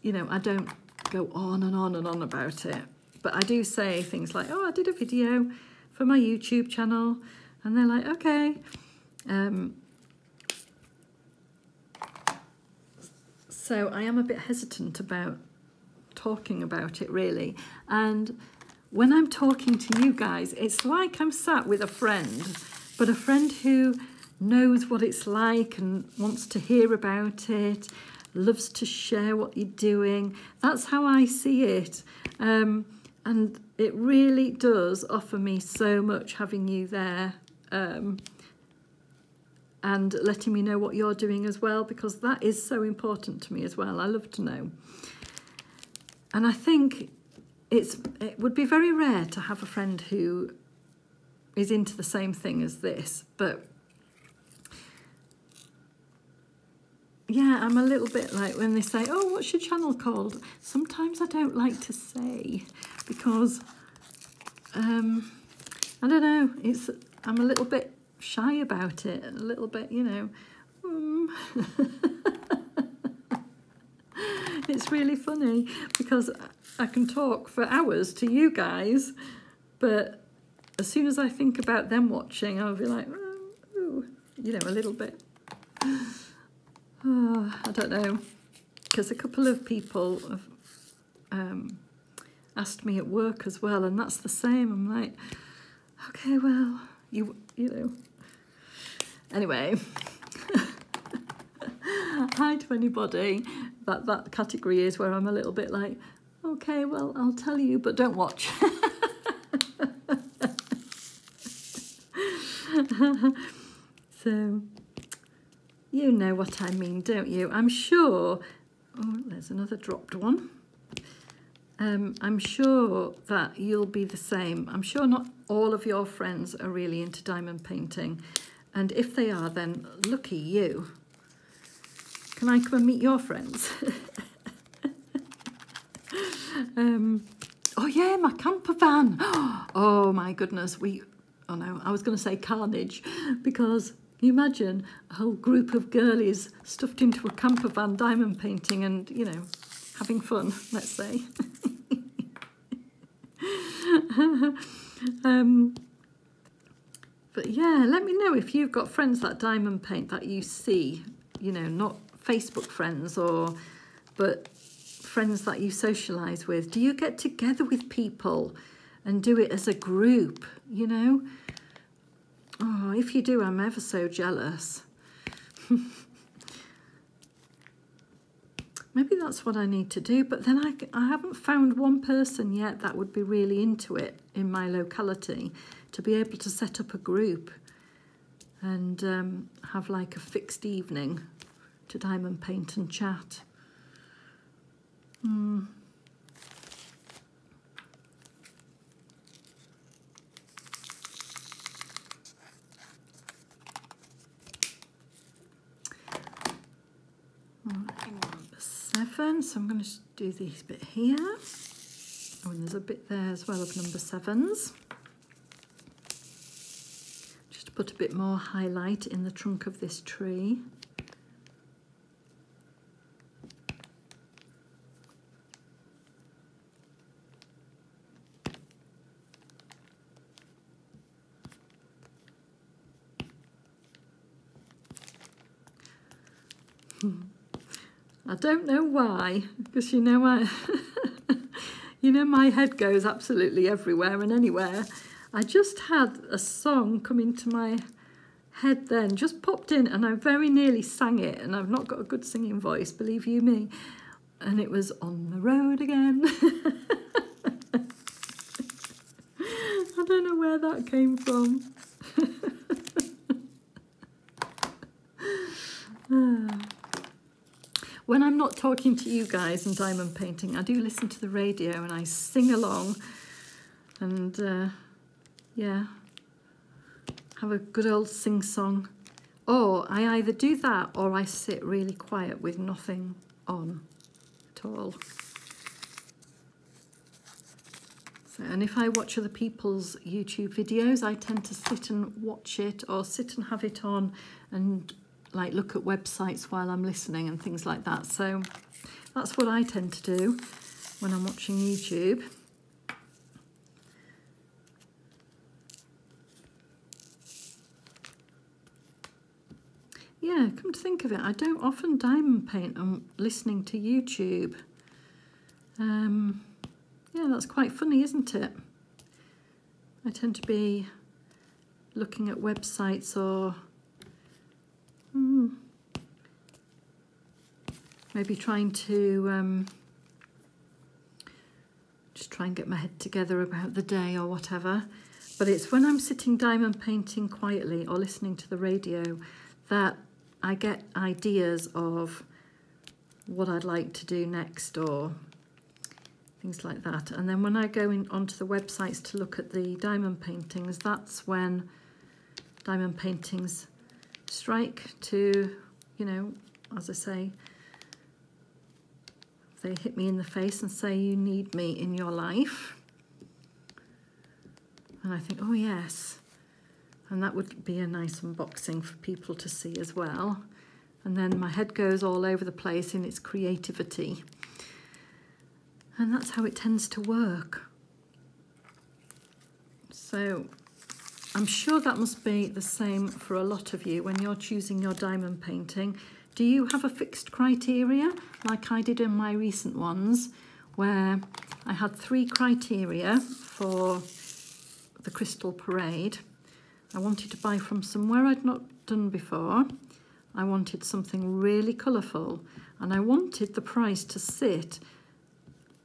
you know, I don't go on and on and on about it. But I do say things like, oh, I did a video for my YouTube channel. And they're like, okay. So I am a bit hesitant about talking about it, really. And when I'm talking to you guys, it's like I'm sat with a friend, but a friend who knows what it's like and wants to hear about it, loves to share what you're doing. That's how I see it. And it really does offer me so much having you there, and letting me know what you're doing as well, because that is so important to me as well. I love to know. And I think it would be very rare to have a friend who is into the same thing as this, but yeah, I'm a little bit like when they say, oh, what's your channel called? Sometimes I don't like to say, because I don't know, I'm a little bit shy about it, a little bit, you know. It's really funny because I can talk for hours to you guys, but as soon as I think about them watching, I'll be like, ooh, you know, a little bit. Oh, I don't know, because a couple of people have asked me at work as well, and that's the same. I'm like, okay, well, you know. Anyway, hi to anybody that category is where I'm a little bit like, okay, well, I'll tell you, but don't watch. So, you know what I mean, don't you? I'm sure, oh, there's another dropped one. I'm sure that you'll be the same. I'm sure not all of your friends are really into diamond painting. And if they are, then lucky you. Can I come and meet your friends? Oh yeah, my camper van. Oh my goodness, oh no, I was going to say carnage, because can you imagine a whole group of girlies stuffed into a camper van diamond painting and, you know, having fun, let's say. But yeah, let me know if you've got friends that diamond paint that you see, you know, not Facebook friends but friends that you socialise with. Do you get together with people and do it as a group, you know? Oh, if you do, I'm ever so jealous. Maybe that's what I need to do, but then I haven't found one person yet that would be really into it in my locality to be able to set up a group and have like a fixed evening to diamond paint and chat. Number 7, so I'm going to do this bit here. Oh, and there's a bit there as well of number 7s. Just to put a bit more highlight in the trunk of this tree. I don't know why, because you know you know my head goes absolutely everywhere and anywhere. I just had a song come into my head then, just popped in, and I very nearly sang it, and I've not got a good singing voice, believe you me. And it was On the Road Again. I don't know where that came from. When I'm not talking to you guys and diamond painting, I do listen to the radio and I sing along and, yeah, have a good old sing-song. Or I either do that or I sit really quiet with nothing on at all. And if I watch other people's YouTube videos, I tend to sit and watch it, or sit and have it on and like look at websites while I'm listening and things like that. So that's what I tend to do when I'm watching YouTube. Yeah, come to think of it, I don't often diamond paint on listening to YouTube. Yeah, that's quite funny, isn't it? I tend to be looking at websites or maybe trying to just try and get my head together about the day or whatever. But it's when I'm sitting diamond painting quietly or listening to the radio that I get ideas of what I'd like to do next or things like that. And then when I go onto the websites to look at the diamond paintings, that's when diamond paintings strike to, you know, as I say, they hit me in the face and say, you need me in your life. And I think, oh yes. And that would be a nice unboxing for people to see as well. And then my head goes all over the place in its creativity. And that's how it tends to work. So I'm sure that must be the same for a lot of you when you're choosing your diamond painting. Do you have a fixed criteria like I did in my recent ones, where I had 3 criteria for the Crystal Parade? I wanted to buy from somewhere I'd not done before. I wanted something really colourful, and I wanted the price to sit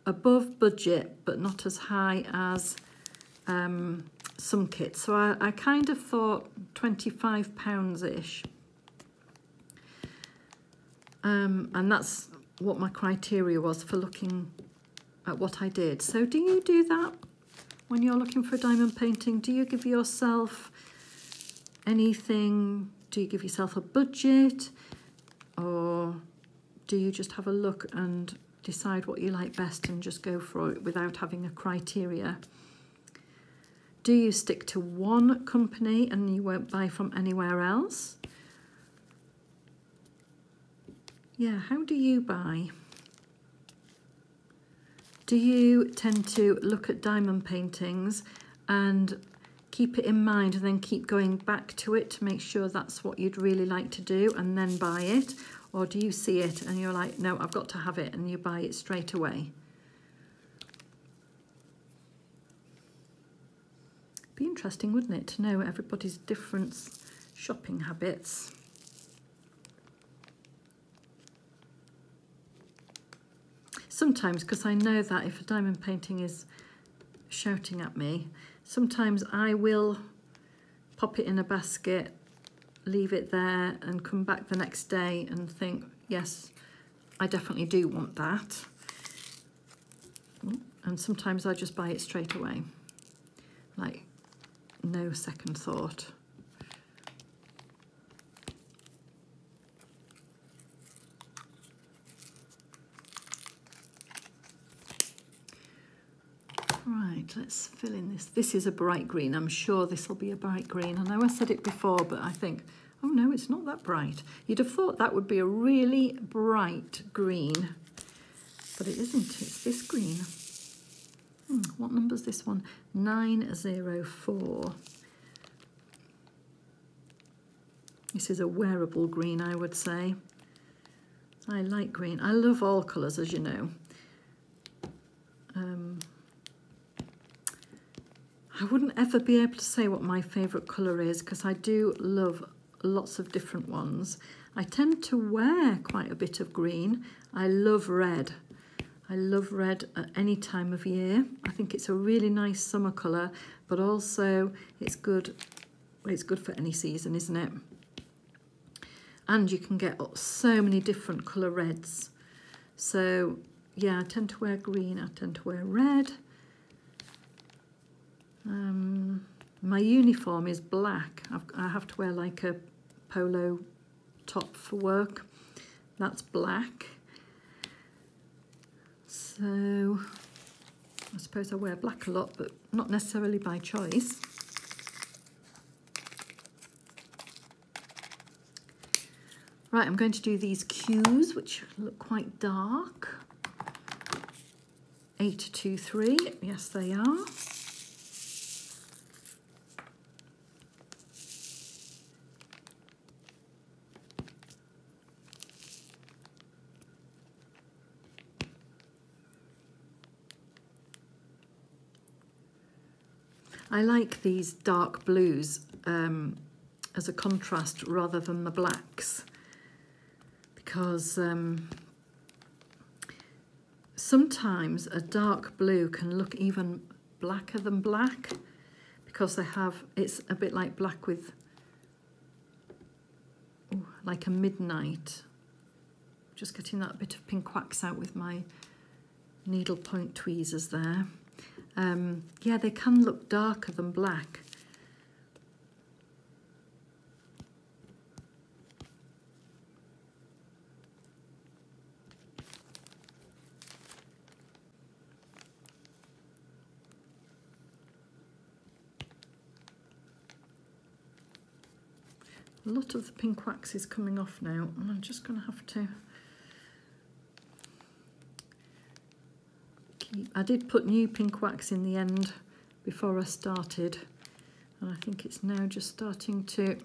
above budget but not as high as some kits. So I kind of thought £25-ish. And that's what my criteria was for looking at what I did. So do you do that when you're looking for a diamond painting? Do you give yourself anything? Do you give yourself a budget? Or do you just have a look and decide what you like best and just go for it without having a criteria? Do you stick to one company and you won't buy from anywhere else? Yeah, how do you buy? Do you tend to look at diamond paintings and keep it in mind and then keep going back to it to make sure that's what you'd really like to do and then buy it? Or do you see it and you're like, no, I've got to have it, and you buy it straight away? Be interesting, wouldn't it, to know everybody's different shopping habits. Sometimes, because I know that if a diamond painting is shouting at me, sometimes I will pop it in a basket, leave it there and come back the next day and think, yes, I definitely do want that. And sometimes I just buy it straight away, like no second thought. Right, let's fill in this. This is a bright green. I'm sure this will be a bright green. I know I said it before, but I think, oh no, it's not that bright. You'd have thought that would be a really bright green, but it isn't. It's this green. What number is this one? 904. This is a wearable green, I would say. I like green. I love all colours, as you know. I wouldn't ever be able to say what my favourite colour is, because I do love lots of different ones. I tend to wear quite a bit of green. I love red. I love red at any time of year. I think it's a really nice summer colour, but also it's good for any season, isn't it? And you can get so many different colour reds. So yeah, I tend to wear green, I tend to wear red. My uniform is black. I have to wear like a polo top for work. That's black. So I suppose I wear black a lot, but not necessarily by choice. Right, I'm going to do these Qs, which look quite dark. 823, yes they are. I like these dark blues as a contrast rather than the blacks, because sometimes a dark blue can look even blacker than black, because it's a bit like black with like a midnight. Just getting that bit of pink wax out with my needlepoint tweezers there. Yeah, they can look darker than black. A lot of the pink wax is coming off now, and I'm just going to have to I did put new pink wax in the end before I started, and I think it's now just starting to,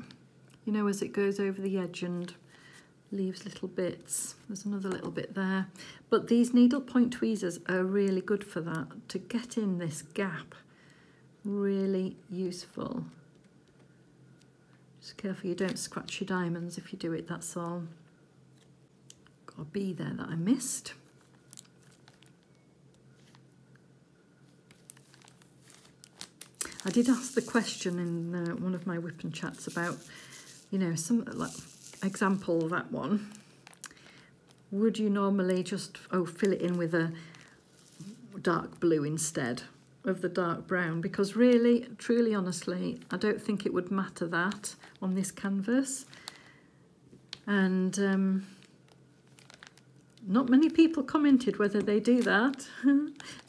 you know, as it goes over the edge and leaves little bits. There's another little bit there. But these needlepoint tweezers are really good for that, to get in this gap. Really useful. Just careful you don't scratch your diamonds if you do it, that's all. Got a bee there that I missed. I did ask the question in one of my whip and chats about, you know, some like example, that one. Would you normally just fill it in with a dark blue instead of the dark brown? Because really, truly, honestly, I don't think it would matter that on this canvas. And not many people commented whether they do that.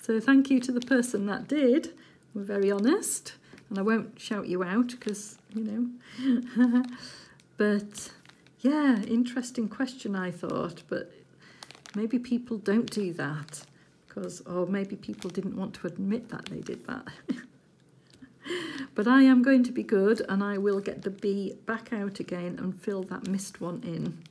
So thank you to the person that did. We're very honest, and I won't shout you out because, you know. But yeah, interesting question, I thought, but maybe people don't do that because, or maybe people didn't want to admit that they did that. But I am going to be good, and I will get the bee back out again and fill that missed one in.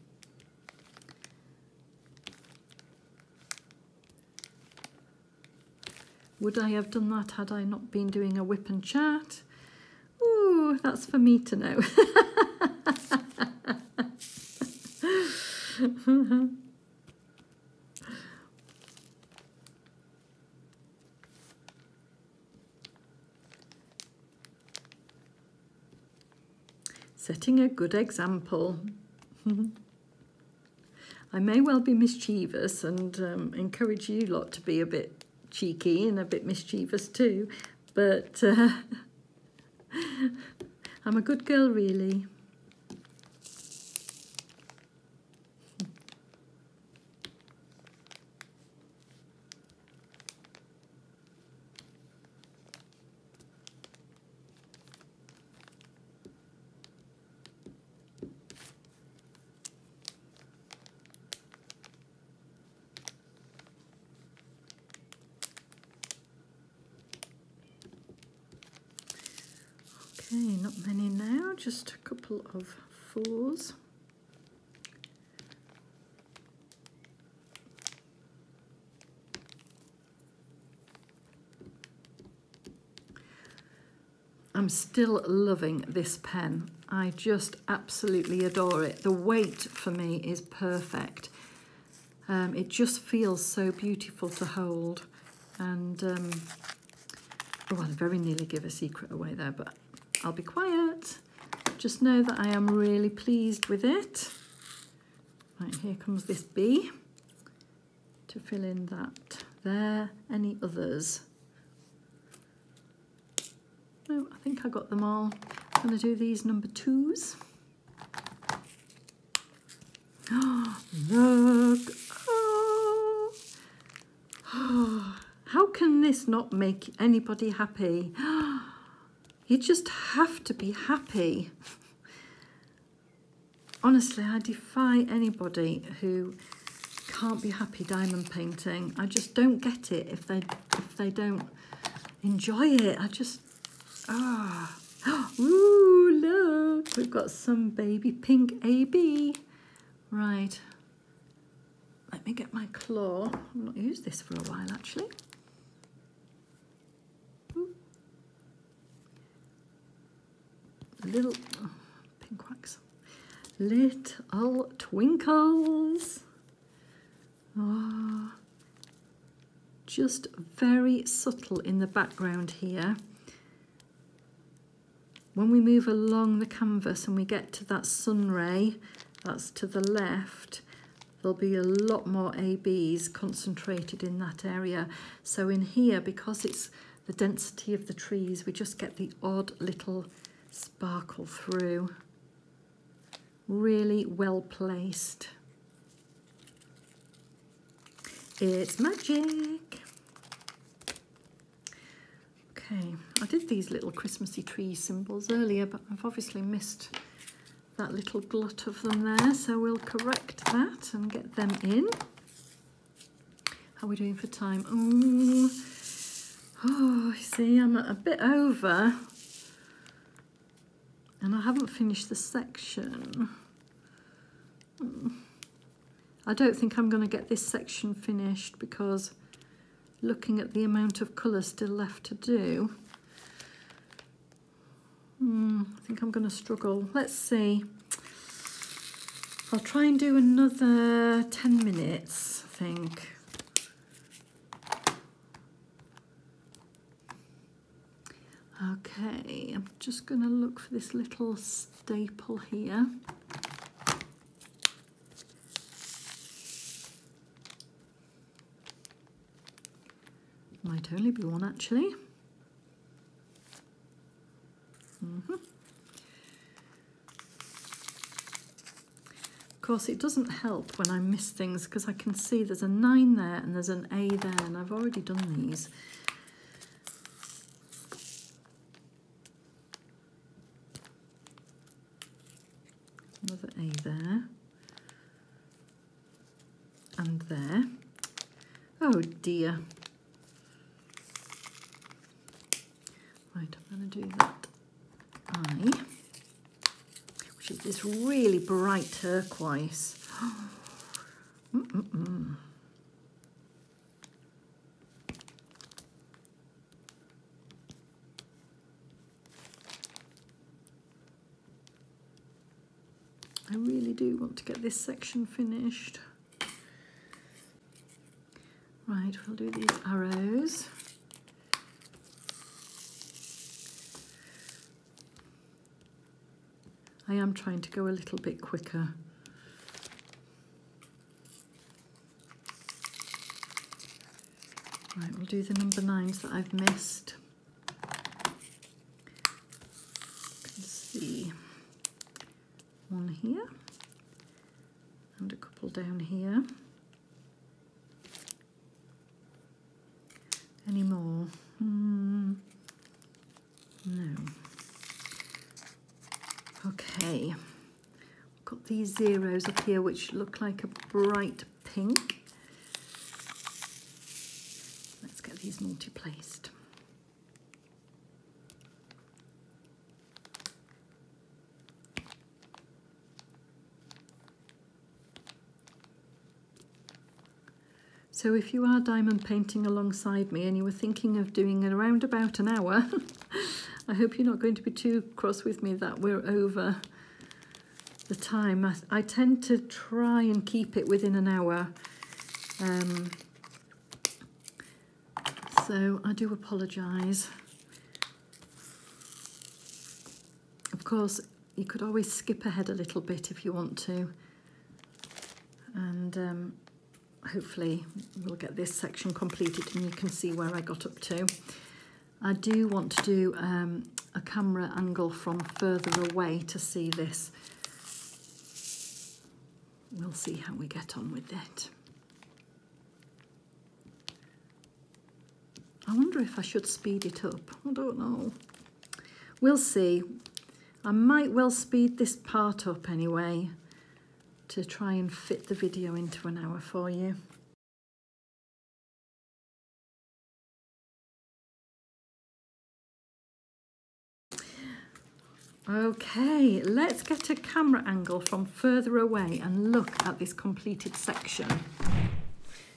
Would I have done that had I not been doing a whip and chat? Ooh, that's for me to know. Setting a good example. I may well be mischievous and encourage you lot to be a bit cheeky and a bit mischievous too, but I'm a good girl, really. Okay, not many now, just a couple of 4s. I'm still loving this pen. I just absolutely adore it. The weight for me is perfect. It just feels so beautiful to hold. And, oh, I very nearly give a secret away there, but I'll be quiet. Just know that I am really pleased with it. Right, here comes this bee to fill in that there. Any others? No, I think I got them all. I'm going to do these number 2s. Oh, look. Oh. Oh. How can this not make anybody happy. You just have to be happy. Honestly, I defy anybody who can't be happy diamond painting. I just don't get it if they don't enjoy it. I just, ooh, look, we've got some baby pink AB. Right, let me get my claw. I've not used this for a while, actually. Little pink wax. Little twinkles. Oh, just very subtle in the background here. When we move along the canvas and we get to that sun ray, that's to the left, there'll be a lot more ABs concentrated in that area. So in here, because it's the density of the trees, we just get the odd little sparkle through. Really well placed. It's magic. Okay, I did these little Christmassy tree symbols earlier, but I've obviously missed that little glut of them there, so we'll correct that and get them in. How are we doing for time? Oh, see, I'm a bit over. And I haven't finished the section. I don't think I'm going to get this section finished because looking at the amount of colour still left to do, I think I'm going to struggle. Let's see. I'll try and do another 10 minutes, I think. Okay, I'm just going to look for this little staple here. Might only be one, actually. Of course, it doesn't help when I miss things because I can see there's a 9 there and there's an A there, and I've already done these. Another A there. And there. Oh dear. Right, I'm going to do that I, which is this really bright turquoise. I really do want to get this section finished. Right, we'll do these arrows. I am trying to go a little bit quicker. Right, we'll do the number 9s that I've missed. You can see one here and a couple down here. Any more? No. Okay, got these zeros up here which look like a bright pink. Let's get these multi-placed. So if you are diamond painting alongside me and you were thinking of doing it around about an hour, I hope you're not going to be too cross with me that we're over the time. I tend to try and keep it within an hour. So I do apologise. Of course, you could always skip ahead a little bit if you want to. And hopefully we'll get this section completed and you can see where I got up to. I do want to do a camera angle from further away to see this. We'll see how we get on with it. I wonder if I should speed it up. I don't know. We'll see. I might well speed this part up anyway to try and fit the video into an hour for you. Okay, let's get a camera angle from further away and look at this completed section.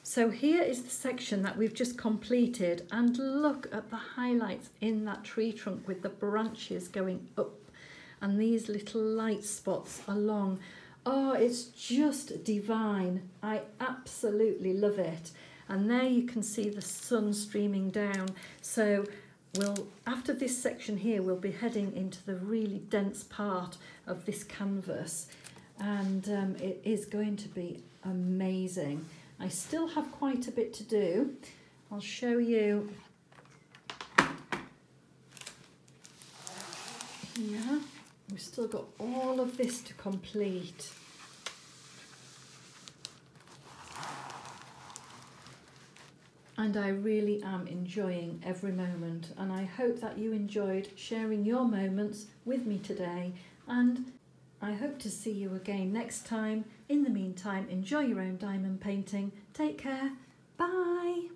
So here is the section that we've just completed, and look at the highlights in that tree trunk with the branches going up and these little light spots along. Oh, it's just divine. I absolutely love it. And there you can see the sun streaming down. So after this section here, we'll be heading into the really dense part of this canvas, and it is going to be amazing. I still have quite a bit to do. I'll show you here. We've still got all of this to complete. And I really am enjoying every moment, and I hope that you enjoyed sharing your moments with me today, and I hope to see you again next time. In the meantime, enjoy your own diamond painting. Take care. Bye.